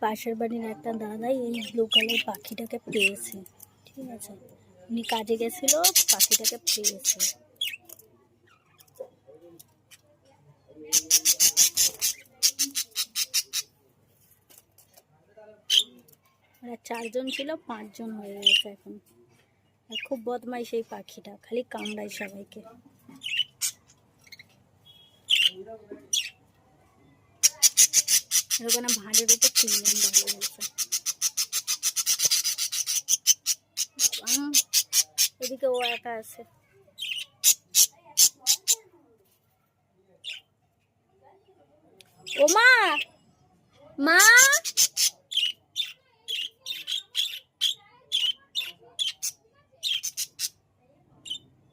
পাশের বাড়ির একটা দাদাই এই ব্লু কালার পাখিটাকে পেয়েছে, ঠিক আছে, উনি কাজে গেছিল, পাখিটাকে পেয়েছে। ওরা 4 জন ছিল, 5 জন হয়ে গেছে এখন। আর খুব বদমাইশ এই পাখিটা, খালি কামড়ায় সবাইকে। ওখানে ভাঁড়ের উপর 3 জন দাঁড়িয়ে গেছে। এদিকে ও একা আছে। ও মা, মা,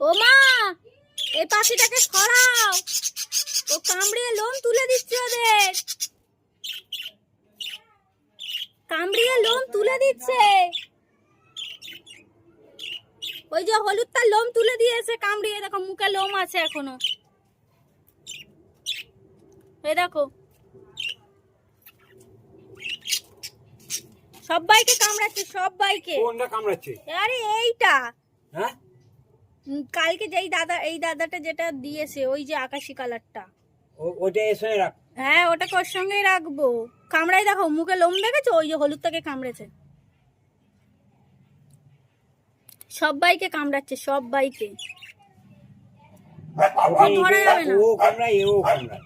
ও মা, এই পাখিটাকে সরাও, ও কামড়িয়ে লোম তুলে দিচ্ছে ওদের, কামড়িয়ে লোম তুলে দিচ্ছে। ওই যে হলুদটার লোম তুলে দিয়েছে কামড়িয়ে, দেখো মুখে লোম আছে এখনো, এই দেখো। সবাইকে কামড়াচ্ছে, সবাইকে। কোনটা কামড়াচ্ছে? আরে এইটা, হ্যাঁ, কালকে যেই দাদা, এই দাদাটা যেটা দিয়েছে, ওই যে আকাশি কালারটা, ওটা এর সঙ্গে রাখ। হ্যাঁ, ওটাকে ওর সঙ্গেই রাখবো। কামড়াই, দেখো মুখে লোম দেখেছো, ওই যে হলুদটাকে কামড়েছে। সবাইকে কামড়াচ্ছে, সবাইকে। ধরা যাবে না। ও কামড়ায়, এও কামড়ায়।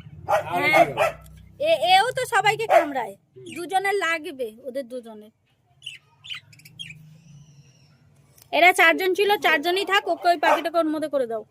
হ্যাঁ, এও তো সবাইকে কামড়ায়। দুজনের লাগবে, ওদের দুজনের। এরা 4 জন ছিল, 4 জনই থাক, ওকে ওই পাখিটাকে ওর মধ্যে করে দাও।